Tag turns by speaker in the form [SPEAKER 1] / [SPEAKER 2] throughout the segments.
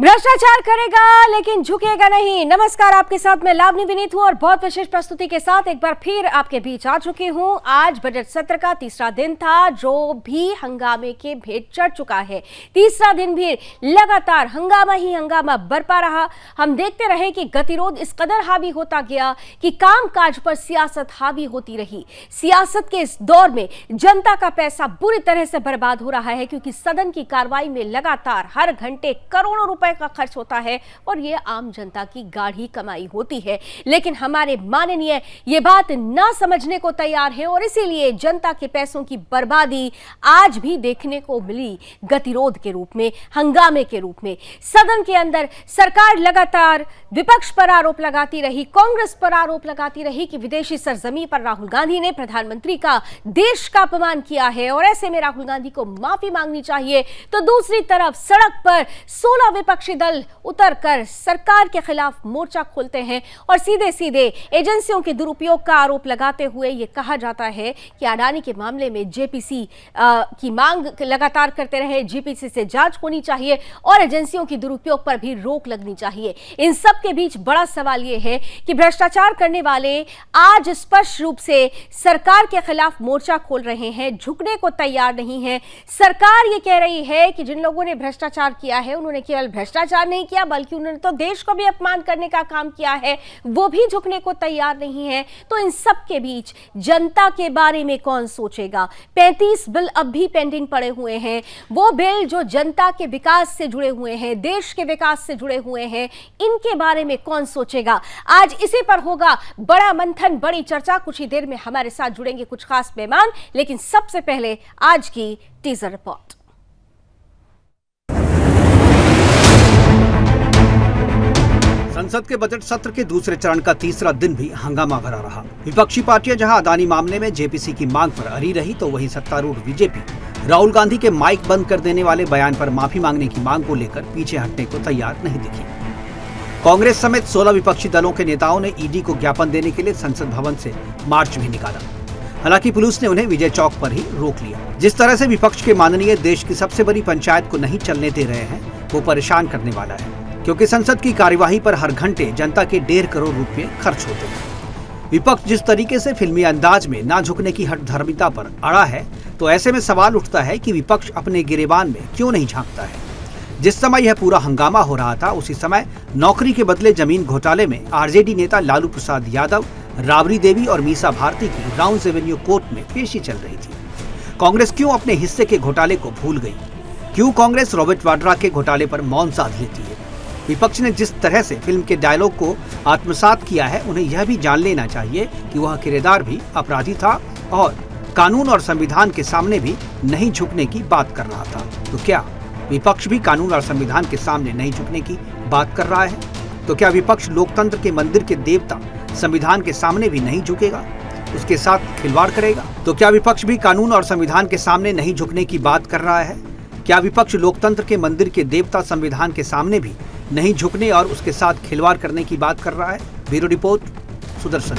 [SPEAKER 1] भ्रष्टाचार करेगा लेकिन झुकेगा नहीं। नमस्कार, आपके साथ मैं लावनी विनीत हूं और बहुत विशेष प्रस्तुति के साथ एक बार फिर आपके बीच आ चुकी हूं। आज बजट सत्र का तीसरा दिन था, जो भी हंगामे के भेंट चढ़ चुका है। तीसरा दिन भी लगातार हंगामा ही हंगामा बरपा रहा। हम देखते रहे कि गतिरोध इस कदर हावी होता गया कि कामकाज पर सियासत हावी होती रही। सियासत के इस दौर में जनता का पैसा बुरी तरह से बर्बाद हो रहा है, क्योंकि सदन की कार्रवाई में लगातार हर घंटे करोड़ों रुपए का खर्च होता है और यह आम जनता की गाढ़ी कमाई होती है। लेकिन हमारे माननीय ये बात ना समझने को तैयार है और इसीलिए जनता के पैसों की बर्बादी आज भी देखने को मिली गतिरोध के रूप में, हंगामे के रूप में। सदन के अंदर सरकार लगातार विपक्ष पर आरोप लगाती रही, कांग्रेस पर आरोप लगाती रही कि विदेशी सरजमी पर राहुल गांधी ने प्रधानमंत्री का, देश का अपमान किया है और ऐसे में राहुल गांधी को माफी मांगनी चाहिए। तो दूसरी तरफ सड़क पर 16 विपक्षी दल उतरकर सरकार के खिलाफ मोर्चा खोलते हैं और सीधे सीधे एजेंसियों के दुरुपयोग का आरोप लगाते हुए यह कहा जाता है कि अडानी के मामले में जेपीसी की मांग लगातार करते रहे, जेपीसी से जांच होनी चाहिए और एजेंसियों के दुरुपयोग पर भी रोक लगनी चाहिए। इन सब के बीच बड़ा सवाल यह है कि भ्रष्टाचार करने वाले आज स्पष्ट रूप से सरकार के खिलाफ मोर्चा खोल रहे हैं, झुकने को तैयार नहीं है। सरकार यह कह रही है कि जिन लोगों ने भ्रष्टाचार किया है उन्होंने केवल भ्रष्टाचार नहीं किया बल्कि उन्होंने तो देश को भी अपमान करने का काम किया है, वो भी झुकने को तैयार नहीं है। तो इन सब के बीच जनता के बारे में कौन सोचेगा? 35 बिल अब भी पेंडिंग पड़े हुए हैं, वो बिल जो जनता के विकास से जुड़े हुए हैं, देश के विकास से जुड़े हुए हैं, इनके बारे में कौन सोचेगा? आज इसी पर होगा बड़ा मंथन, बड़ी चर्चा। कुछ ही देर में हमारे साथ जुड़ेंगे कुछ खास मेहमान, लेकिन सबसे पहले आज की टीजर रिपोर्ट।
[SPEAKER 2] संसद के बजट सत्र के दूसरे चरण का तीसरा दिन भी हंगामा भरा रहा। विपक्षी पार्टियां जहां अडानी मामले में जेपीसी की मांग पर अड़ी रही, तो वहीं सत्तारूढ़ बीजेपी राहुल गांधी के माइक बंद कर देने वाले बयान पर माफी मांगने की मांग को लेकर पीछे हटने को तैयार नहीं दिखी। कांग्रेस समेत 16 विपक्षी दलों के नेताओं ने ईडी को ज्ञापन देने के लिए संसद भवन से मार्च भी निकाला। हालांकि पुलिस ने उन्हें विजय चौक पर ही रोक लिया। जिस तरह से विपक्ष के माननीय देश की सबसे बड़ी पंचायत को नहीं चलने दे रहे हैं, वो परेशान करने वाला है, क्योंकि संसद की कार्यवाही पर हर घंटे जनता के 1.5 करोड़ रुपए खर्च होते हैं। विपक्ष जिस तरीके से फिल्मी अंदाज में ना झुकने की हठधर्मिता पर अड़ा है, तो ऐसे में सवाल उठता है कि विपक्ष अपने गिरेबान में क्यों नहीं झांकता है। जिस समय यह पूरा हंगामा हो रहा था, उसी समय नौकरी के बदले जमीन घोटाले में आरजेडी नेता लालू प्रसाद यादव, राबड़ी देवी और मीसा भारती की राउंड एवेन्यू कोर्ट में पेशी चल रही थी। कांग्रेस क्यों अपने हिस्से के घोटाले को भूल गई? क्यों कांग्रेस रॉबर्ट वाड्रा के घोटाले पर मौन साध लेती है? विपक्ष ने जिस तरह से फिल्म के डायलॉग को आत्मसात किया है, उन्हें यह भी जान लेना चाहिए कि वह किरदार भी अपराधी था और कानून और संविधान के सामने भी नहीं झुकने की बात कर रहा था। तो क्या विपक्ष भी कानून और संविधान के सामने नहीं झुकने की बात कर रहा है? तो क्या विपक्ष लोकतंत्र के मंदिर के देवता संविधान के सामने भी नहीं झुकेगा, उसके साथ खिलवाड़ करेगा? तो क्या विपक्ष भी कानून और संविधान के सामने नहीं झुकने की बात कर रहा है? क्या विपक्ष लोकतंत्र के मंदिर के देवता संविधान के सामने भी नहीं झुकने और उसके साथ खिलवाड़ करने की बात कर रहा है? Bureau report, Sudarshan.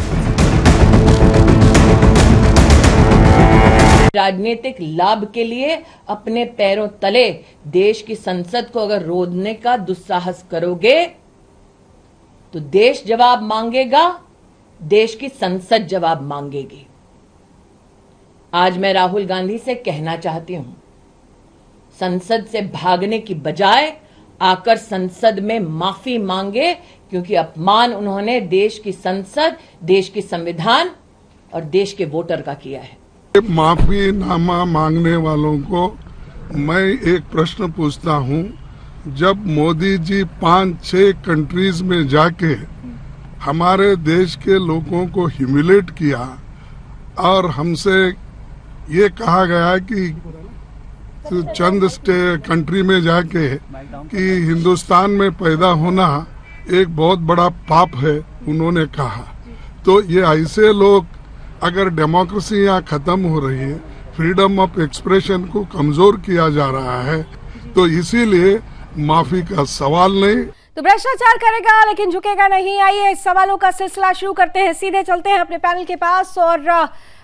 [SPEAKER 3] राजनीतिक लाभ के लिए अपने पैरों तले देश की संसद को अगर रोधने का दुस्साहस करोगे तो देश जवाब मांगेगा, देश की संसद जवाब मांगेगी। आज मैं राहुल गांधी से कहना चाहती हूं, संसद से भागने की बजाय आकर संसद में माफी मांगे, क्योंकि अपमान उन्होंने देश की संसद, देश की संविधान और देश के वोटर का किया है।
[SPEAKER 4] माफी नामा मांगने वालों को मैं एक प्रश्न पूछता हूं, जब मोदी जी 5-6 कंट्रीज में जाके हमारे देश के लोगों को ह्यूमिलेट किया और हमसे ये कहा गया कि चंद कंट्री में जाके कि हिंदुस्तान में पैदा होना एक बहुत बड़ा पाप है, उन्होंने कहा, तो ये ऐसे लोग, अगर डेमोक्रेसी यहाँ खत्म हो रही है, फ्रीडम ऑफ एक्सप्रेशन को कमजोर किया जा रहा है, तो इसीलिए माफी का सवाल नहीं।
[SPEAKER 1] तो भ्रष्टाचार करेगा लेकिन झुकेगा नहीं। आइए इस सवालों का सिलसिला शुरू करते हैं, सीधे चलते हैं अपने पैनल के पास और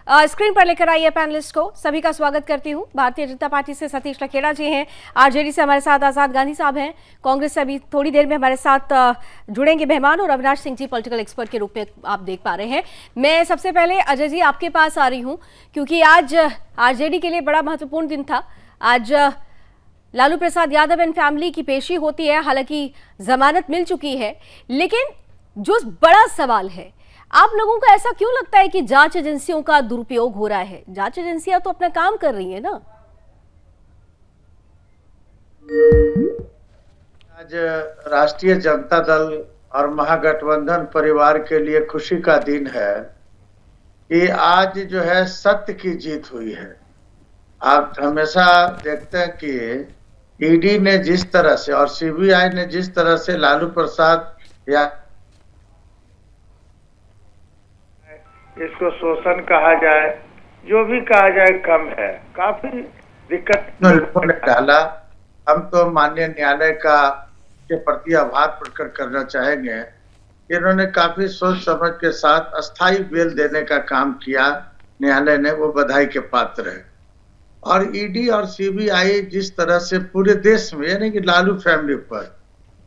[SPEAKER 1] स्क्रीन पर लेकर आइए पैनलिस्ट को। सभी का स्वागत करती हूं। भारतीय जनता पार्टी से सतीश लखेड़ा जी हैं, आरजेडी से हमारे साथ आजाद गांधी साहब हैं, कांग्रेस से अभी थोड़ी देर में हमारे साथ जुड़ेंगे मेहमान, और अविनाश सिंह जी पॉलिटिकल एक्सपर्ट के रूप में आप देख पा रहे हैं। मैं सबसे पहले अजय जी आपके पास आ रही हूं, क्योंकि आज आरजेडी के लिए बड़ा महत्वपूर्ण दिन था। आज लालू प्रसाद यादव एंड फैमिली की पेशी होती है, हालांकि जमानत मिल चुकी है, लेकिन जो बड़ा सवाल है, आप लोगों को ऐसा क्यों लगता है कि जांच एजेंसियों का दुरुपयोग हो रहा है? जांच एजेंसियां तो अपना काम कर रही है ना।
[SPEAKER 5] आज राष्ट्रीय जनता दल और महागठबंधन परिवार के लिए खुशी का दिन है कि आज जो है सत्य की जीत हुई है। आप हमेशा देखते हैं कि ईडी ने जिस तरह से और सीबीआई ने जिस तरह से लालू प्रसाद या इसको शोषण कहा जाए, जो भी कहा जाए कम है, काफी दिक्कत ने डाला। हम तो माननीय न्यायालय के प्रति आभार प्रकट करना चाहेंगे। इन्होंने काफी सोच समझ के साथ अस्थायी बेल देने का काम किया, न्यायालय ने, वो बधाई के पात्र है। और ईडी और सीबीआई जिस तरह से पूरे देश में, यानी कि लालू फैमिली पर,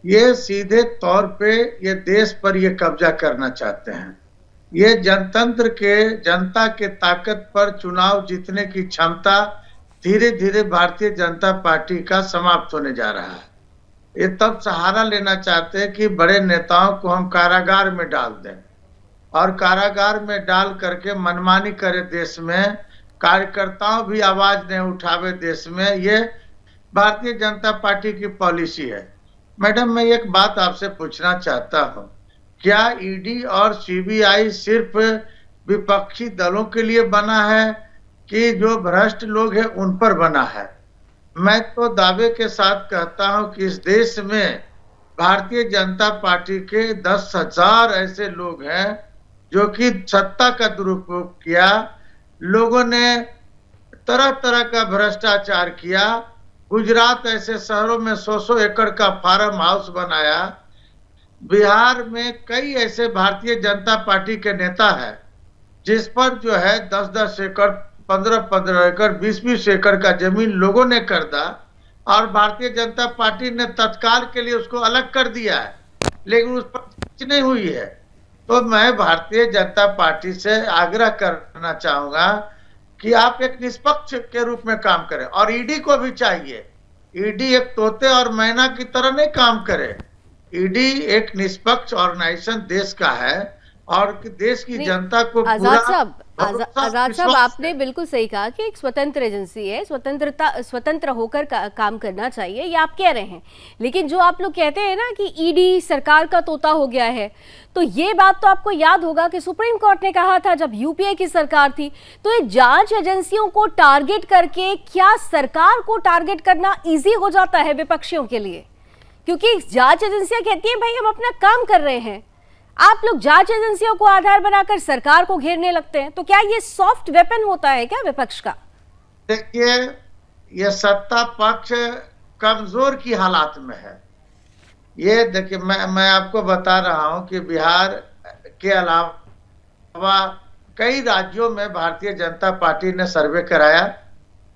[SPEAKER 5] ये सीधे तौर पे ये देश पर ये कब्जा करना चाहते हैं। ये जनतंत्र के, जनता के ताकत पर चुनाव जीतने की क्षमता धीरे धीरे भारतीय जनता पार्टी का समाप्त होने जा रहा है। ये तब सहारा लेना चाहते हैं कि बड़े नेताओं को हम कारागार में डाल दें और कारागार में डाल करके मनमानी करे देश में, कार्यकर्ताओं भी आवाज नहीं उठावे देश में। ये भारतीय जनता पार्टी की पॉलिसी है। मैडम, मैं एक बात आपसे पूछना चाहता हूं, क्या ईडी और सीबीआई सिर्फ विपक्षी दलों के लिए बना है कि जो भ्रष्ट लोग हैं उन पर बना है? मैं तो दावे के साथ कहता हूं कि इस देश में भारतीय जनता पार्टी के 10,000 ऐसे लोग हैं जो कि सत्ता का दुरुपयोग किया। लोगों ने तरह तरह का भ्रष्टाचार किया। गुजरात ऐसे शहरों में 100 एकड़ का फार्म हाउस बनाया। बिहार में कई ऐसे भारतीय जनता पार्टी के नेता हैं जिस पर जो है 10-10 एकड़, 15-15 एकड़, 20-20 एकड़ का जमीन लोगों ने खरीदा और भारतीय जनता पार्टी ने तत्काल के लिए उसको अलग कर दिया है, लेकिन उस पर कुछ नहीं हुई है। तो मैं भारतीय जनता पार्टी से आग्रह करना चाहूंगा कि आप एक निष्पक्ष के रूप में काम करें, और ईडी को भी चाहिए। ईडी एक तोते और मैना की तरह नहीं काम करे। ईडी एक निष्पक्ष ऑर्गेनाइजेशन देश का है और देश की जनता को
[SPEAKER 1] आजाद साहब आपने बिल्कुल सही कहा कि एक स्वतंत्र एजेंसी है, स्वतंत्र होकर काम करना चाहिए, ये आप कह रहे हैं। लेकिन जो आप लोग कहते हैं ना कि ईडी सरकार का तोता हो गया है, तो ये बात तो आपको याद होगा कि सुप्रीम कोर्ट ने कहा था जब यूपीए की सरकार थी, तो ये जांच एजेंसियों को टारगेट करके क्या सरकार को टारगेट करना इजी हो जाता है विपक्षियों के लिए? क्योंकि जांच एजेंसियां कहती हैं भाई हम अपना काम कर रहे हैं, आप लोग जांच एजेंसियों को आधार बनाकर सरकार को घेरने लगते हैं, तो क्या ये सॉफ्ट वेपन होता है क्या विपक्ष का?
[SPEAKER 5] देखिए, ये सत्ता पक्ष कमजोर की हालात में है। ये देखिए, मैं आपको बता रहा हूं कि बिहार के अलावा कई राज्यों में भारतीय जनता पार्टी ने सर्वे कराया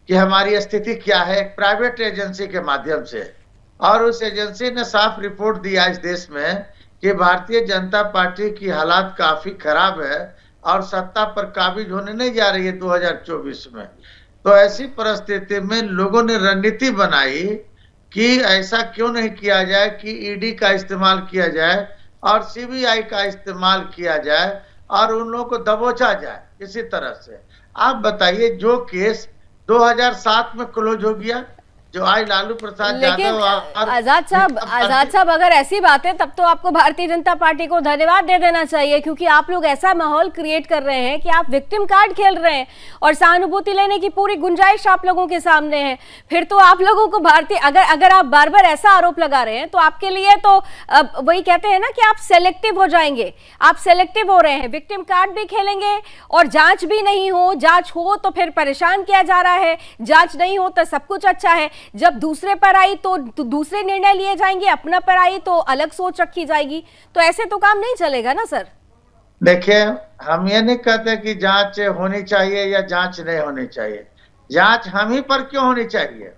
[SPEAKER 5] कि हमारी स्थिति क्या है, एक प्राइवेट एजेंसी के माध्यम से, और उस एजेंसी ने साफ रिपोर्ट दिया इस देश में कि भारतीय जनता पार्टी की हालात काफी खराब है और सत्ता पर काबिज होने नहीं जा रही है 2024 में। तो ऐसी परिस्थिति में लोगों ने रणनीति बनाई कि ऐसा क्यों नहीं किया जाए कि ईडी का इस्तेमाल किया जाए और सीबीआई का इस्तेमाल किया जाए और उन लोगों को दबोचा जाए इसी तरह से। आप बताइए, जो केस 2007 में क्लोज हो गया, जो आज लालू प्रसाद यादव।
[SPEAKER 1] आजाद साहब अगर ऐसी बात है तब तो आपको भारतीय जनता पार्टी को धन्यवाद दे देना चाहिए, क्योंकि आप लोग ऐसा माहौल क्रिएट कर रहे हैं कि आप विक्टिम कार्ड खेल रहे हैं और सहानुभूति लेने की पूरी गुंजाइश आप लोगों के सामने है। फिर तो आप लोगों को भारतीय अगर आप बार बार ऐसा आरोप लगा रहे हैं तो आपके लिए तो वही कहते हैं ना कि आप सेलेक्टिव हो जाएंगे। आप सेलेक्टिव हो रहे हैं, विक्टिम कार्ड भी खेलेंगे और जांच भी नहीं हो, जांच हो तो फिर परेशान किया जा रहा है, जांच नहीं हो तो सब कुछ अच्छा है, जब दूसरे पर आई तो दूसरे निर्णय लिए जाएंगे, अपना पर आई तो अलग सोच रखी जाएगी। तो ऐसे तो काम नहीं चलेगा ना सर।
[SPEAKER 5] देखिए, हम ये नहीं कहते कि जांच होनी चाहिए या जांच नहीं होनी चाहिए। जांच हम ही पर क्यों होनी चाहिए?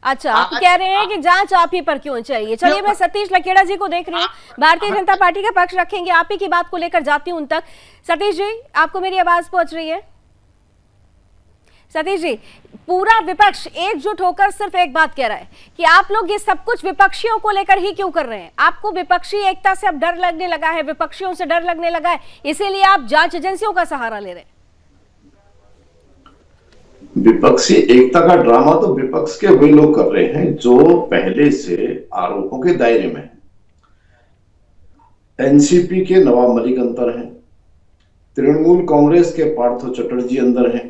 [SPEAKER 1] अच्छा, आप कह रहे हैं कि जांच आप ही पर क्यों चाहिए। चलिए, मैं सतीश लकेड़ा जी को देख रही हूँ, भारतीय जनता पार्टी का पक्ष रखेंगे, आप ही की बात को लेकर जाती हूं उन तक। सतीश जी, आपको मेरी आवाज पहुंच रही है? सतीश जी, पूरा विपक्ष एकजुट होकर सिर्फ एक बात कह रहा है कि आप लोग ये सब कुछ विपक्षियों को लेकर ही क्यों कर रहे हैं? आपको विपक्षी एकता से अब डर लगने लगा है, विपक्षियों से डर लगने लगा है, इसीलिए आप जांच एजेंसियों का सहारा ले रहे हैं?
[SPEAKER 6] विपक्षी एकता का ड्रामा तो विपक्ष के वे लोग कर रहे हैं जो पहले से आरोपों के दायरे में हैं। एनसीपी के नवाब मलिक अंदर हैं, तृणमूल कांग्रेस के पार्थो चटर्जी अंदर हैं,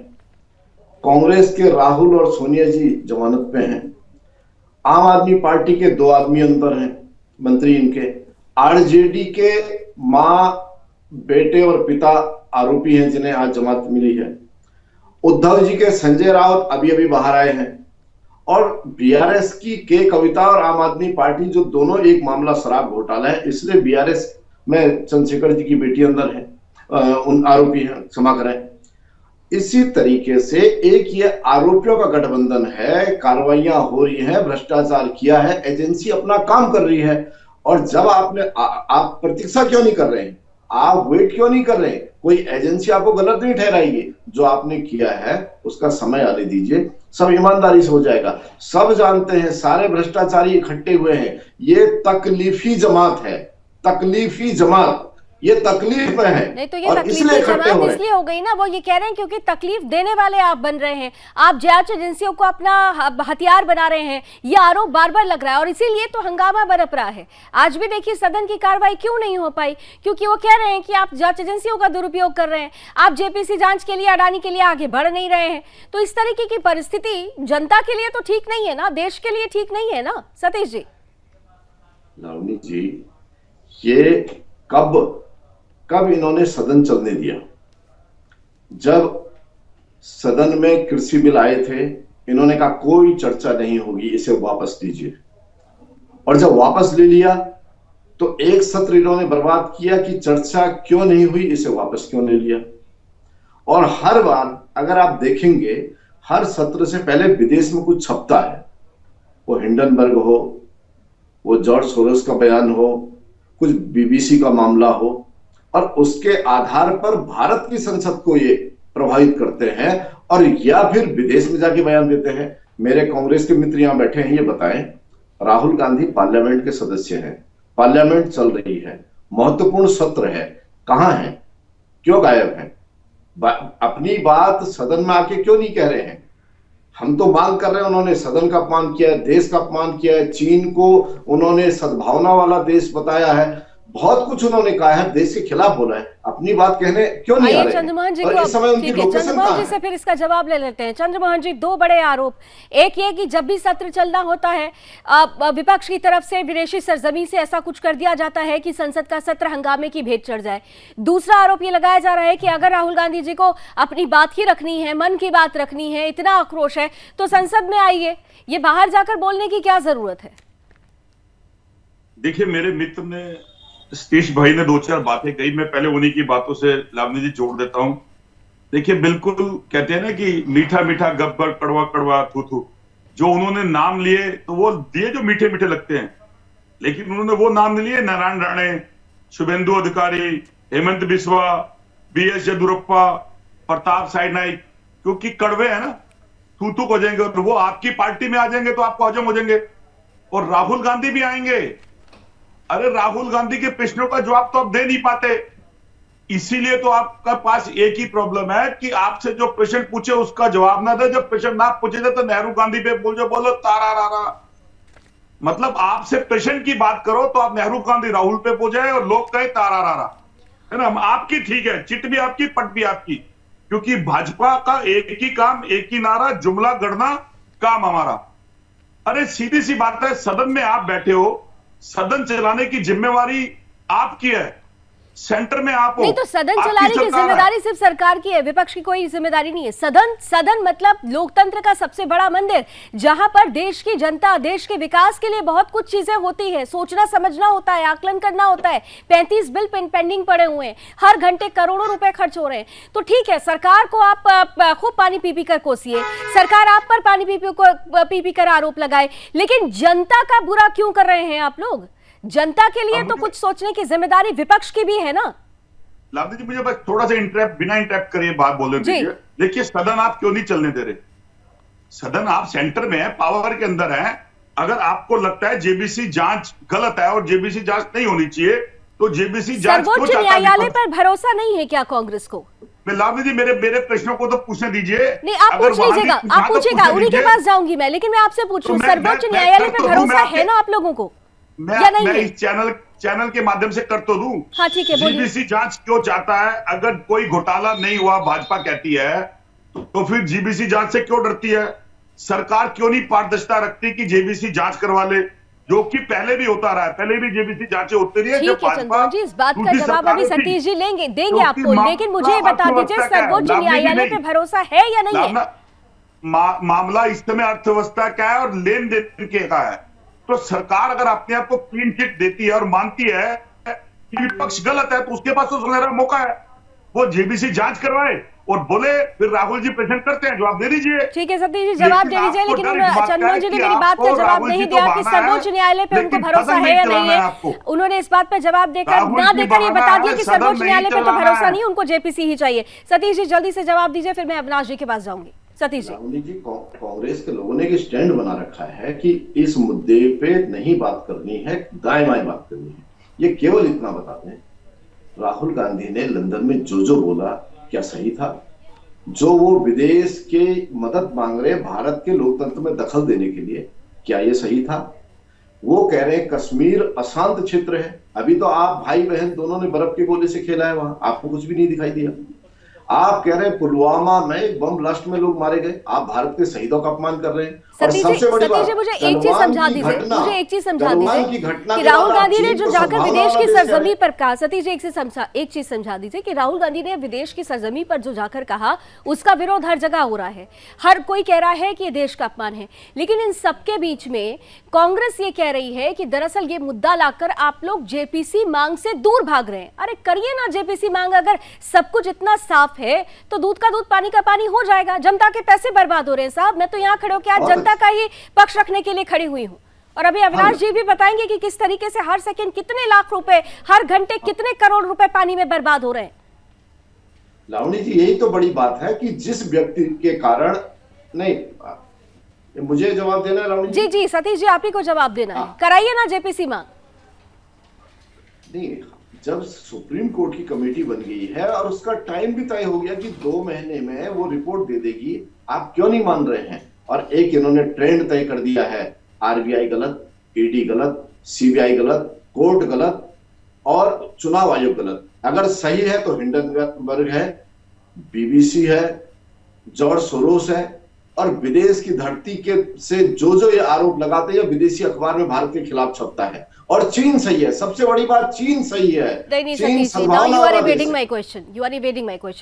[SPEAKER 6] कांग्रेस के राहुल और सोनिया जी जमानत पे हैं, आम आदमी पार्टी के 2 आदमी अंदर हैं, मंत्री इनके, आरजेडी के मां, बेटे और पिता आरोपी हैं जिन्हें आज जमानत मिली है, उद्धव जी के संजय राउत अभी अभी बाहर आए हैं, और बीआरएस की के कविता और आम आदमी पार्टी जो दोनों एक मामला शराब घोटाला है, इसलिए बीआरएस में चंद्रशेखर जी की बेटी अंदर है, उन आरोपी हैं, क्षमा करें। इसी तरीके से एक ये आरोपियों का गठबंधन है, कार्रवाइयां हो रही हैं, भ्रष्टाचार किया है, एजेंसी अपना काम कर रही है, और जब आप प्रतीक्षा क्यों नहीं कर रहे हैं, आप वेट क्यों नहीं कर रहे हैं? कोई एजेंसी आपको गलत नहीं ठहराएगी, जो आपने किया है उसका समय आने दीजिए, सब ईमानदारी से हो जाएगा। सब जानते हैं, सारे भ्रष्टाचारी इकट्ठे हुए हैं, ये तकलीफी जमात है, तकलीफी जमात, ये तकलीफ में है।
[SPEAKER 1] नहीं तो ये तकलीफी जमात इसलिए हो गई ना, वो ये कह रहे हैं क्योंकि तकलीफ देने वाले आप बन रहे हैं, आप जांच एजेंसियों को अपना हथियार बना रहे हैं, ये आरोप बार बार लग रहा है, और इसीलिए तो हंगामा बरप रहा है। आज भी देखिए सदन की कार्रवाई क्यों नहीं हो पाई, क्योंकि वो कह रहे हैं कि आप जांच एजेंसियों का दुरुपयोग कर रहे हैं, आप जेपीसी जांच के लिए, अडानी के लिए आगे बढ़ नहीं रहे हैं। तो इस तरीके की परिस्थिति जनता के लिए तो ठीक नहीं है ना, देश के लिए ठीक नहीं है ना सतीश जी?
[SPEAKER 6] लावनी जी, ये कब इन्होंने सदन चलने दिया? जब सदन में कृषि बिल आए थे, इन्होंने कहा कोई चर्चा नहीं होगी, इसे वापस लीजिए, और जब वापस ले लिया तो एक सत्र इन्होंने बर्बाद किया कि चर्चा क्यों नहीं हुई, इसे वापस क्यों ले लिया। और हर बार अगर आप देखेंगे, हर सत्र से पहले विदेश में कुछ छपता है, वो हिंडनबर्ग हो, वो जॉर्ज सोरोस का बयान हो, कुछ बीबीसी का मामला हो, और उसके आधार पर भारत की संसद को ये प्रभावित करते हैं, और या फिर विदेश में जाके बयान देते हैं। मेरे कांग्रेस के मित्र यहां बैठे हैं, ये बताएं, राहुल गांधी पार्लियामेंट के सदस्य हैं, पार्लियामेंट चल रही है, महत्वपूर्ण सत्र है, कहां है, क्यों गायब है? अपनी बात सदन में आके क्यों नहीं कह रहे हैं? हम तो मांग कर रहे हैं, उन्होंने सदन का अपमान किया है, देश का अपमान किया है, चीन को उन्होंने सद्भावना वाला देश बताया है, बहुत कुछ उन्होंने कहा है, देश के खिलाफ बोला है, अपनी बात कहने क्यों नहीं आ रहे?
[SPEAKER 1] चंद्रमोहन जी
[SPEAKER 6] और इस समय उनकी लोकेशन
[SPEAKER 1] चंद्रमोहन जी से फिर इसका जवाब ले लेते हैं। चंद्रमोहन जी, 2 बड़े आरोप, एक ये कि जब भी सत्र चलना होता है विपक्ष की तरफ से विदेशी सरजमी से ऐसा कुछ कर दिया जाता है कि संसद का सत्र हंगामे की भेंट चढ़ जाए। दूसरा आरोप ये लगाया जा रहा है कि अगर राहुल गांधी जी को अपनी बात ही रखनी है, मन की बात रखनी है, इतना आक्रोश है, तो संसद में आइए, ये बाहर जाकर बोलने की क्या जरूरत है?
[SPEAKER 7] देखिए, मेरे मित्र ने, सतीश भाई ने 2-4 बातें कही, मैं पहले उन्हीं की बातों से लावनी जी जोड़ देता हूं। देखिए, बिल्कुल कहते हैं ना कि मीठा मीठा गब्बर, कड़वा कड़वा थू थू, जो उन्होंने नाम लिए तो वो दिए जो मीठे मीठे लगते हैं, लेकिन उन्होंने वो नाम नहीं लिए नारायण राणे, शुभेंदु अधिकारी, हेमंत बिस्वा, बीएस येदुरप्पा, प्रताप साइनाइक, क्योंकि कड़वे है ना, थू थू हो जाएंगे, और वो आपकी पार्टी में आ जाएंगे तो आपको हजम हो जाएंगे। और राहुल गांधी भी आएंगे, अरे राहुल गांधी के प्रश्नों का जवाब तो आप दे नहीं पाते, इसीलिए तो आपका पास एक ही प्रॉब्लम है कि आपसे जो प्रश्न पूछे उसका जवाब ना दे, जब प्रश्न ना पूछे थे तो नेहरू गांधी पे बोलो तारा रारा, मतलब आपसे प्रश्न की बात करो तो आप नेहरू गांधी राहुल पे पूछे और लोग कहे तारा रारा, है ना? आपकी ठीक है, चिट भी आपकी, पट भी आपकी, क्योंकि भाजपा का एक ही काम, एक ही नारा, जुमला गढ़ना काम हमारा। अरे सीधी सी बात है, सदन में आप बैठे हो, सदन चलाने की जिम्मेवारी आपकी है, सेंटर में आप हो।
[SPEAKER 1] नहीं तो सदन
[SPEAKER 7] आपकी
[SPEAKER 1] चलाने की
[SPEAKER 7] सरकार है।
[SPEAKER 1] जिम्मेदारी सिर्फ सरकार की है, विपक्ष की कोई जिम्मेदारी नहीं है। सदन मतलब लोकतंत्र का सबसे बड़ा मंदिर, जहां पर देश की जनता, देश के विकास के लिए बहुत कुछ चीजें होती है, सोचना समझना होता है, आकलन करना होता है। 35 बिल पेंडिंग पड़े हुए हैं, हर घंटे करोड़ों रुपए खर्च हो रहे हैं। तो ठीक है, सरकार को आप खूब पानी पी कर कोसिए, सरकार आप पर पानी पी कर आरोप लगाए, लेकिन जनता का बुरा क्यों कर रहे हैं आप लोग? जनता के लिए तो कुछ सोचने की जिम्मेदारी विपक्ष की भी है ना।
[SPEAKER 7] लावनी जी, मुझे बस थोड़ा सा बिना इंटरप्ट करिए बात बोलने दीजिए। देखिए, सदन आप क्यों नहीं चलने दे रहे? सदन आप सेंटर में है, पावर के अंदर है। अगर आपको लगता है जेबीसी जांच गलत है और जेबीसी जांच नहीं होनी चाहिए, तो जेबीसी जांच क्यों
[SPEAKER 1] सर्वोच्च न्यायालय पर भरोसा नहीं है क्या कांग्रेस को?
[SPEAKER 7] लावनी जी, मेरे प्रश्नों को तो पूछने दीजिए।
[SPEAKER 1] नहीं, आप पूछ लीजिएगा, आप पूछेगा, उन्हीं के पास जाऊंगी मैं, लेकिन मैं आपसे पूछ रही हूँ, सर्वोच्च न्यायालय पर भरोसा है ना आप लोगों को या नहीं?
[SPEAKER 7] मैं इस चैनल के माध्यम से कर तो दूं।
[SPEAKER 1] हाँ ठीक है, बोलिए।
[SPEAKER 7] जीबीसी जांच क्यों चाहता है? अगर कोई घोटाला नहीं हुआ, भाजपा कहती है, तो फिर जीबीसी जांच से क्यों डरती है? सरकार क्यों नहीं पारदर्शिता रखती कि जेबीसी जांच करवा ले, जो कि पहले भी होता रहा है। पहले भी जेबीसी जांचें होती रही है।
[SPEAKER 1] ठीक है चंद्रमा जी, इस बात का जवाब अभी सतीश जी देंगे आपको, लेकिन मुझे ये बता दीजिए, सर्वोच्च न्यायालय पे भरोसा है या नहीं है?
[SPEAKER 7] मामला इस समय अर्थव्यवस्था का है और लेन देन के का है। तो सरकार अगर अपने आप को क्लीन चिट देती है और मानती है कि विपक्ष गलत है, तो उसके पास तो सुनहरा मौका है, वो जेबीसी जांच करवाए और बोले। फिर राहुल जी प्रेजेंट करते हैं, जवाब दे दीजिए।
[SPEAKER 1] ठीक है सतीश जी, जवाब दे दीजिए, लेकिन चंद्रमा जी ने मेरी बात का जवाब नहीं दिया कि सर्वोच्च न्यायालय पे उनको भरोसा है या नहीं है। उन्होंने इस बात पर जवाब देकर ये बता दिया कि सर्वोच्च न्यायालय पे तो भरोसा नहीं, उनको जेपीसी ही चाहिए। सतीश जी जल्दी से जवाब दीजिए, फिर मैं अविनाश जी के पास जाऊंगी। सतीश जी,
[SPEAKER 6] कांग्रेस के लोगों ने एक स्टैंड बना रखा है कि इस मुद्दे पे नहीं बात करनी है, दाएं बाएं बात करनी है। ये केवल इतना बताते हैं, राहुल गांधी ने लंदन में जो बोला क्या सही था? जो वो विदेश के मदद मांग रहे भारत के लोकतंत्र में दखल देने के लिए, क्या ये सही था? वो कह रहे हैं कश्मीर अशांत क्षेत्र है। अभी तो आप भाई बहन दोनों ने बर्फ के गोले से खेला है, वहां आपको कुछ भी नहीं दिखाई दिया। आप कह रहे हैं पुलवामा में बम ब्लास्ट में लोग मारे गए, आप भारत के शहीदों का अपमान कर रहे हैं। और सबसे बड़ी बात,
[SPEAKER 1] मुझे एक चीज समझा दीजिए कि राहुल गांधी ने जो जाकर विदेश की सरजमी पर कहा, सतीश जी एक चीज समझा दीजिए कि राहुल गांधी ने विदेश की सरजमी पर जो जाकर कहा, उसका विरोध हर जगह हो रहा है, हर कोई कह रहा है कि ये देश का अपमान है, लेकिन इन सबके बीच में कांग्रेस ये कह रही है कि दरअसल ये मुद्दा लाकर आप लोग जेपीसी मांग से दूर भाग रहे हैं। अरे करिए ना जेपीसी मांग, अगर सब कुछ इतना साफ है तो दूध का दूध पानी का पानी हो जाएगा। जनता के पैसे बर्बाद हो रहे हैं साहब, मैं तो यहाँ खड़े होकर आज जनता का ही पक्ष रखने के लिए खड़ी हुई हूँ। और अभी अविनाश जी भी बताएंगे कि किस तरीके से हर सेकंड कितने लाख रुपए, हर घंटे कितने करोड़ रुपए पानी में बर्बाद हो रहे हैं।
[SPEAKER 6] लावणी जी, यही तो बड़ी बात है कि जिस व्यक्ति के कारण नहीं, मुझे जवाब देना है लावणी
[SPEAKER 1] जी। जी सतीश जी, आप ही को जवाब देना है, कराइए ना जेपीसी मांग।
[SPEAKER 6] नहीं, जब सुप्रीम कोर्ट की कमेटी बन गई है और उसका टाइम भी तय हो गया कि 2 महीने में वो रिपोर्ट दे देगी, आप क्यों नहीं मान रहे हैं? और एक इन्होंने ट्रेंड तय कर दिया है, आरबीआई गलत, ईडी गलत, सीबीआई गलत, कोर्ट गलत और चुनाव आयोग गलत। अगर सही है तो हिंडनबर्ग है, बीबीसी है, जॉर्ज सोरोस है, और विदेश की धरती के से जो ये आरोप लगाते हैं विदेशी अखबार में भारत के खिलाफ छपता है। और चीन सही है, सबसे बड़ी बात चीन सही है।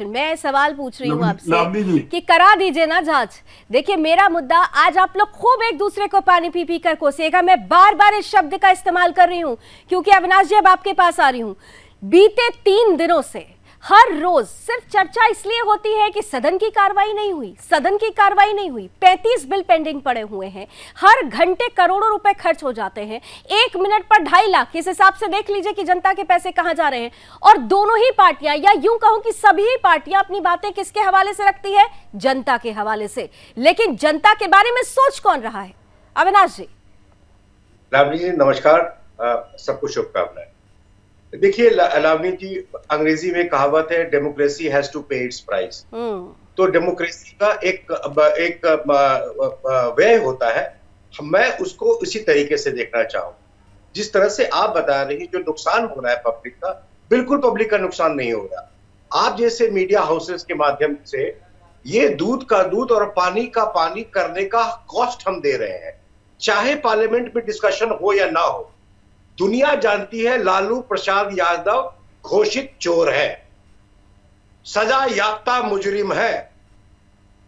[SPEAKER 1] मैं सवाल पूछ रही हूँ आपसे कि करा दीजिए ना जांच। देखिए मेरा मुद्दा, आज आप लोग खूब एक दूसरे को पानी पी कर कोसिएगा। मैं बार बार इस शब्द का इस्तेमाल कर रही हूँ क्योंकि अविनाश जी अब आपके पास आ रही हूँ। बीते 3 दिनों से हर रोज सिर्फ चर्चा इसलिए होती है कि सदन की कार्रवाई नहीं हुई, सदन की कार्रवाई नहीं हुई, 35 बिल पेंडिंग पड़े हुए हैं, हर घंटे करोड़ों रुपए खर्च हो जाते हैं, 1 मिनट पर 2.5 लाख। इस हिसाब से देख लीजिए कि जनता के पैसे कहां जा रहे हैं। और दोनों ही पार्टियां, या यूं कहूं कि सभी पार्टियां अपनी बातें किसके हवाले से रखती है? जनता के हवाले से। लेकिन जनता के बारे में सोच कौन रहा है? अविनाश जी।
[SPEAKER 8] लावणी जी नमस्कार, सबको शुभकामनाएं। देखिए लावणी जी, अंग्रेजी में कहावत है डेमोक्रेसी हैज टू पे इट्स प्राइस। तो डेमोक्रेसी का एक व्यय होता है, मैं उसको इसी तरीके से देखना चाहूँ। जिस तरह से आप बता रही, जो नुकसान हो रहा है पब्लिक का, बिल्कुल पब्लिक का नुकसान नहीं हो रहा। आप जैसे मीडिया हाउसेस के माध्यम से ये दूध का दूध और पानी का पानी करने का कॉस्ट हम दे रहे हैं, चाहे पार्लियामेंट में डिस्कशन हो या ना हो। दुनिया जानती है लालू प्रसाद यादव घोषित चोर है, सजा याफ्ता मुजरिम है।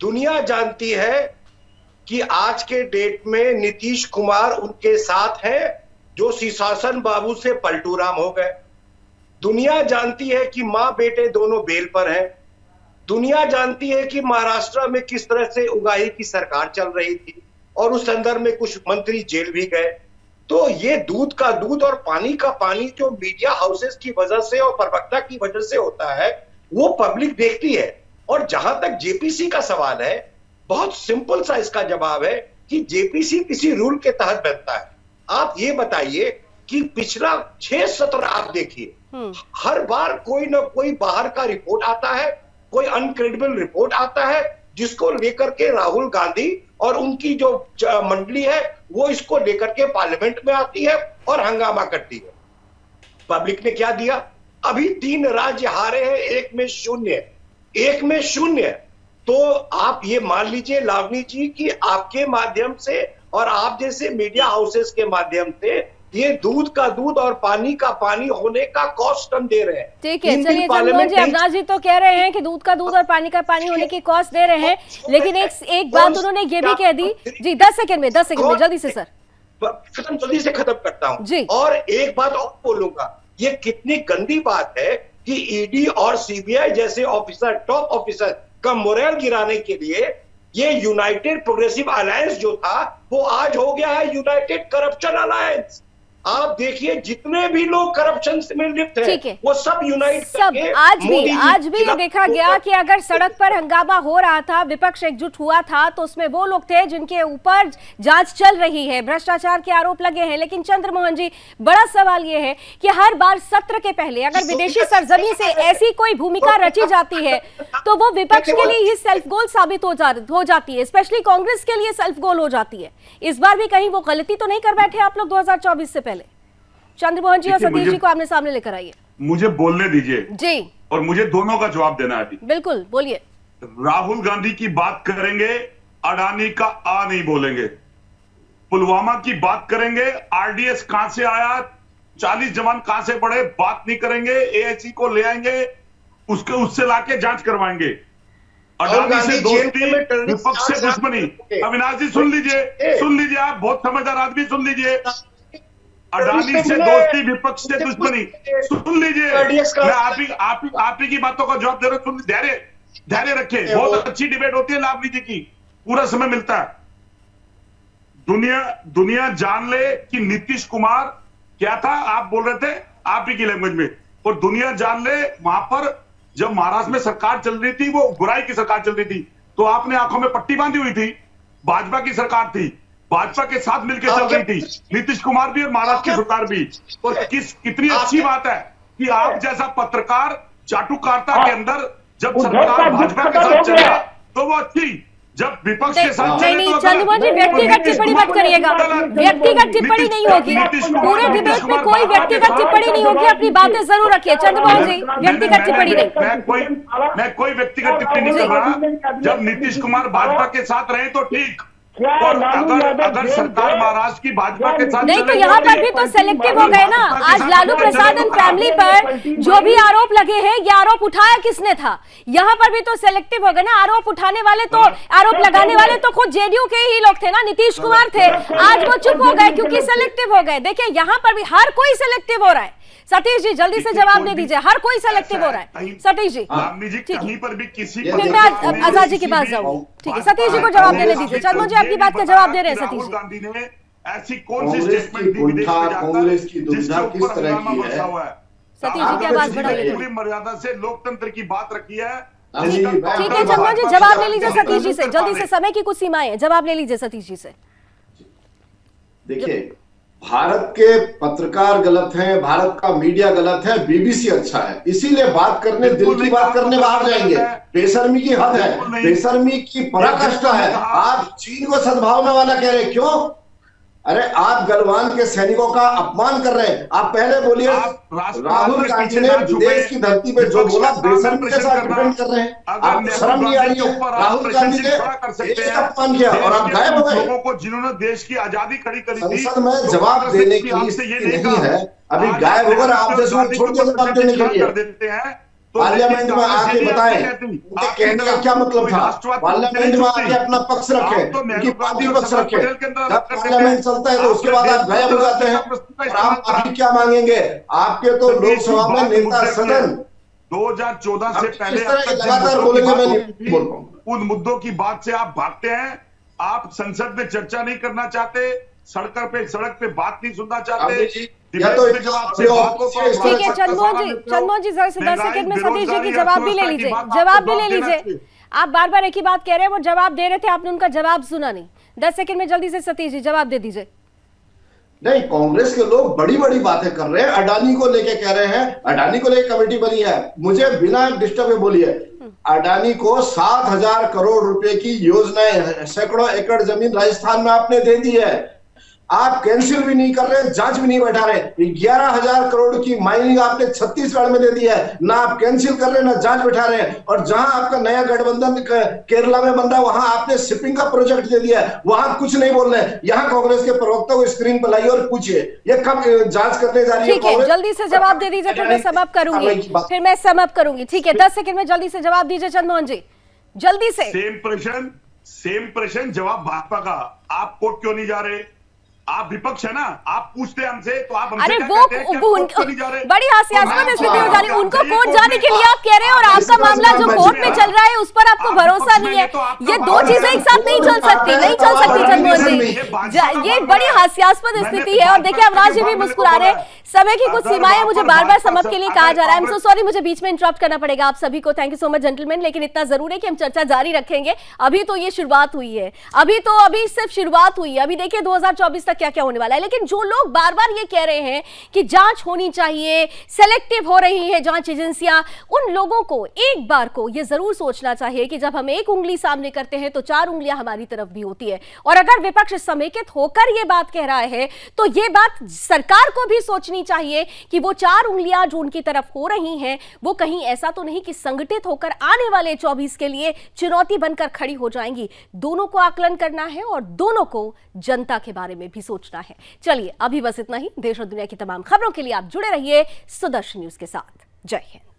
[SPEAKER 8] दुनिया जानती है कि आज के डेट में नीतीश कुमार उनके साथ हैं जो शीशासन बाबू से पलटू राम हो गए। दुनिया जानती है कि मां बेटे दोनों बेल पर हैं। दुनिया जानती है कि महाराष्ट्र में किस तरह से उगाही की सरकार चल रही थी और उस संदर्भ में कुछ मंत्री जेल भी गए। तो ये दूध का दूध और पानी का पानी जो मीडिया हाउसेस की वजह से और प्रवक्ता की वजह से होता है वो पब्लिक देखती है। और जहां तक जेपीसी का सवाल है, बहुत सिंपल सा इसका जवाब है कि जेपीसी किसी रूल के तहत बनता है। आप ये बताइए कि पिछला 6 सत्र आप देखिए, हर बार कोई ना कोई बाहर का रिपोर्ट आता है, कोई अनक्रेडिबल रिपोर्ट आता है जिसको लेकर के राहुल गांधी और उनकी जो मंडली है वो इसको लेकर के पार्लियामेंट में आती है और हंगामा करती है। पब्लिक ने क्या दिया? अभी 3 राज्य हारे हैं, एक में शून्य। तो आप ये मान लीजिए लावनी जी कि आपके माध्यम से और आप जैसे मीडिया हाउसेस के माध्यम से ये दूध का दूध और पानी का पानी होने का कॉस्ट हम दे रहे हैं।
[SPEAKER 1] ठीक है, चलिए चंद्रमोहन जी, अविनाश जी तो कह रहे हैं कि दूध का दूध और पानी का पानी होने की कॉस्ट दे रहे हैं, लेकिन एक बात उन्होंने ये भी कह दी जी। 10 सेकंड में जल्दी से सर,
[SPEAKER 8] जल्दी से खत्म करता हूं जी। और एक बात और बोलूंगा, ये कितनी गंदी बात है कि ईडी और सीबीआई जैसे ऑफिसर, टॉप ऑफिसर का मोरल गिराने के लिए ये यूनाइटेड प्रोग्रेसिव अलायंस जो था वो आज हो गया है यूनाइटेड करप्शन अलायंस। आप देखिए जितने भी लोग करप्शन में लिप्त हैं वो सब यूनाइट करके
[SPEAKER 1] आज भी ये देखा गया कि अगर सड़क पर हंगामा हो रहा था, विपक्ष एकजुट हुआ था, तो उसमें वो लोग थे जिनके ऊपर जांच चल रही है, भ्रष्टाचार के आरोप लगे हैं। लेकिन चंद्रमोहन जी, बड़ा सवाल ये है कि हर बार सत्र के पहले अगर विदेशी सरजमी से ऐसी कोई भूमिका रची जाती है तो वो विपक्ष के लिए ही सेल्फ गोल साबित हो जाती है, स्पेशली कांग्रेस के लिए सेल्फ गोल हो जाती है। इस बार भी कहीं वो गलती तो नहीं कर बैठे आप लोग 2024 से पहले? चंद्रमोहन जी और सतीश जी को आमने सामने लेकर आइए।
[SPEAKER 7] मुझे बोलने दीजिए
[SPEAKER 1] जी,
[SPEAKER 7] और मुझे दोनों का जवाब देना है।
[SPEAKER 1] बिल्कुल, बोलिए।
[SPEAKER 7] राहुल गांधी की बात करेंगे, अडानी का आ नहीं बोलेंगे। पुलवामा की बात करेंगे, आरडीएस कहां से आया, 40 जवान कहां से पड़े, बात नहीं करेंगे। एएससी को ले आएंगे, उससे लाके जांच करवाएंगे। अडानी से दोस्ती, विपक्ष से दुश्मनी। अविनाश जी सुन लीजिए, आप बहुत समझदार आदमी, सुन लीजिए। अडानी से दोस्ती, विपक्ष से दुश्मनी, सुन लीजिए। मैं आप ही की बातों का जवाब दे रहा हूं। धैर्य रखें, बहुत अच्छी डिबेट होती है लावनी जी की, पूरा समय मिलता है। दुनिया जान ले कि नीतीश कुमार क्या था, आप बोल रहे थे आप ही की लैंग्वेज में, और दुनिया जान ले वहां पर जब महाराष्ट्र में सरकार चल रही थी, वो बुराई की सरकार चल रही थी, तो आपने आंखों में पट्टी बांधी हुई थी। भाजपा की सरकार थी, भाजपा के साथ मिलकर चल रही थी, नीतीश कुमार भी और महाराष्ट्र की सरकार भी। और कितनी अच्छी बात है कि आप जैसा पत्रकार चाटुकारिता के अंदर जब सरकार भाजपा के साथ चले तो वो अच्छी, जब विपक्ष के साथ
[SPEAKER 1] नहीं, चंद्रमोहन जी व्यक्तिगत टिप्पणी मत करिएगा, व्यक्तिगत टिप्पणी नहीं होगी, पूरे डिबेट में कोई व्यक्तिगत टिप्पणी नहीं होगी, अपनी बातें जरूर रखिए चंद्रमोहन जी, व्यक्तिगत टिप्पणी नहीं।
[SPEAKER 7] मैं कोई व्यक्तिगत टिप्पणी नहीं कर रहा। जब नीतीश कुमार भाजपा के साथ रहे तो ठीक, और अगर सरकार महाराष्ट्र की भाजपा के साथ
[SPEAKER 1] नहीं, तो यहाँ पर भी तो सेलेक्टिव हो गए ना। आज लालू प्रसाद एंड फैमिली पर जो भी आरोप लगे हैं, ये आरोप उठाया किसने था? यहाँ पर भी तो सेलेक्टिव हो गए ना। आरोप उठाने वाले तो, आरोप लगाने वाले तो खुद जेडीयू के ही लोग थे ना, नीतीश कुमार थे। आज वो चुप हो गए क्योंकि सेलेक्टिव हो गए। देखिए यहाँ पर भी हर कोई सेलेक्टिव हो रहा है। सतीश जी जल्दी से जवाब दे दीजिए, हर कोई सेलेक्टिव हो रहा है। सतीश जी,
[SPEAKER 7] कहीं पर भी किसी,
[SPEAKER 1] फिर मैं आजाद जी के पास जाऊँ। ठीक है, सतीश जी को जवाब देने दीजिए। चंद्रमोहन जी आपकी बात का जवाब दे रहे हैं सतीश जी।
[SPEAKER 7] गांधी ने ऐसी कौन सी स्टेटमेंट दी विदेश में जाकर जिसके ऊपर हंगामा बरसा हुआ है?
[SPEAKER 1] सतीश जी की आवाज बढ़ाइए।
[SPEAKER 7] पूरी मर्यादा से लोकतंत्र की बात रखी है।
[SPEAKER 1] ठीक है चंद्रमोहन जी, जवाब ले लीजिए सतीश जी से, जल्दी से, समय की कुछ सीमाएं हैं, जवाब ले लीजिए सतीश जी से।
[SPEAKER 6] देखिए, भारत के पत्रकार गलत हैं, भारत का मीडिया गलत है, बीबीसी अच्छा है, इसीलिए बात करने, दिल की बात करने बाहर जाएंगे। बेशर्मी की हद है, बेशर्मी की पराकाष्ठा है। आप चीन को सद्भावना वाला कह रहे, क्यों? अरे आप गलवान के सैनिकों का अपमान कर रहे हैं। आप पहले बोलिए, राहुल गांधी ने विदेश की धरती पे जो बोला, बेशर्मी के साथ डिफेंड कर रहे हैं। आपको शर्म नहीं आ रही है? राहुल गांधी ने अपमान किया और आप गायब हो गए।
[SPEAKER 7] लोगों को जिन्होंने देश की आजादी खड़ी करी थी,
[SPEAKER 6] संसद में जवाब देने की स्थिति नहीं है। अभी गायब होकर आप जैसे छोड़ दिया जवाब देने के लिए। पार्लियामेंट में आके बताएं उनके कहने का क्या मतलब था। पार्लियामेंट में आके अपना पक्ष रखें, उनकी पार्टी पक्ष रखें। जब पार्लियामेंट चलता है तो उसके बाद आप गायब हो जाते हैं। और आप अभी क्या मांगेंगे? आपके तो लोकसभा में नेता सदन
[SPEAKER 7] 2014 से पहले
[SPEAKER 6] लगातार बोलेंगे, मैं नहीं बोल पाऊंगा।
[SPEAKER 7] उन मुद्दों की बात से आप भागते हैं। आप संसद में चर्चा नहीं करना चाहते, सड़क पे बात नहीं सुनना चाहते।
[SPEAKER 1] ठीक है चंद्रमोहन जी जरा 10 सेकंड में सतीश जी की जवाब भी ले लीजिए। आप बार बार एक ही बात कह रहे हैं, वो जवाब दे रहे थे, आपने उनका जवाब सुना नहीं। 10 सेकंड में जल्दी से सतीश जी जवाब दे दीजिए।
[SPEAKER 6] नहीं, कांग्रेस के लोग बड़ी बड़ी बातें कर रहे हैं, अडानी को लेके कह रहे हैं, अडानी को लेके कमेटी बनी है। मुझे बिना डिस्टर्ब में बोलिए, अडानी को 7,000 करोड़ रुपए की योजनाएं, सैकड़ों एकड़ जमीन राजस्थान में आपने दे दी है। आप कैंसिल भी नहीं कर रहे, जांच भी नहीं बैठा रहे। 11,000 करोड़ की माइनिंग आपने छत्तीसगढ़ में दे दी है, ना आप कैंसिल कर रहे ना जांच बैठा रहे। और जहां आपका नया गठबंधन केरला में बन रहा है, वहां आपने शिपिंग का प्रोजेक्ट दे दिया है, वहां कुछ नहीं बोल रहे। यहाँ कांग्रेस के प्रवक्ता को स्क्रीन पर लाइए और पूछिए ये कब जांच करने जा रही है।
[SPEAKER 1] ठीक है, जल्दी से जवाब दे दीजिए, फिर मैं समाप्त करूंगी। ठीक है, 10 सेकंड में जल्दी से जवाब दीजिए चंद्रमोहन जी, जल्दी से।
[SPEAKER 7] सेम प्रश्न जवाब भाजपा का। आप कोर्ट क्यों नहीं जा रहे? आप विपक्ष है ना, आप पूछते हैं हमसे तो आप हमसे
[SPEAKER 1] अरे
[SPEAKER 7] क्या
[SPEAKER 1] वो
[SPEAKER 7] कहते हैं कि
[SPEAKER 1] बड़ी हास्यास्पद स्थिति हो जा रही है। उनको कोर्ट जाने के लिए आप कह रहे हैं और आपका मामला जो कोर्ट में चल रहा है उस पर आपको भरोसा नहीं है। ये दो चीजें एक साथ नहीं चल सकती चंद्रमोहन जी। ये बड़ी हास्यास्पद स्थिति है। और देखिए अविनाश जी भी मुस्कुरा रहे हैं। समय की कुछ सीमाएं, मुझे बार बार समाप्त के लिए कहा जा रहा है। आई एम सो सॉरी, मुझे बीच में इंटरप्ट करना पड़ेगा आप सभी को। Thank you so much gentleman. लेकिन इतना जरूर है कि हम चर्चा जारी रखेंगे। अभी तो ये शुरुआत हुई है, अभी सिर्फ शुरुआत हुई है। अभी देखिए 2024 तक क्या क्या होने वाला है। लेकिन जो लोग बार बार ये कह रहे हैं कि जांच होनी चाहिए, सेलेक्टिव हो रही है जांच एजेंसियां, उन लोगों को एक बार को ये जरूर सोचना चाहिए कि जब हम एक उंगली सामने करते हैं तो 4 उंगलियां हमारी तरफ भी होती है। और अगर विपक्ष समेकित होकर ये बात कह रहा है तो ये बात सरकार को भी सोचनी चाहिए कि वो 4 उंगलियां जो उनकी तरफ हो रही हैं वो कहीं ऐसा तो नहीं कि संगठित होकर आने वाले 24 के लिए चुनौती बनकर खड़ी हो जाएंगी। दोनों को आकलन करना है और दोनों को जनता के बारे में भी सोचना है। चलिए अभी बस इतना ही। देश और दुनिया की तमाम खबरों के लिए आप जुड़े रहिए सुदर्शन न्यूज के साथ। जय हिंद।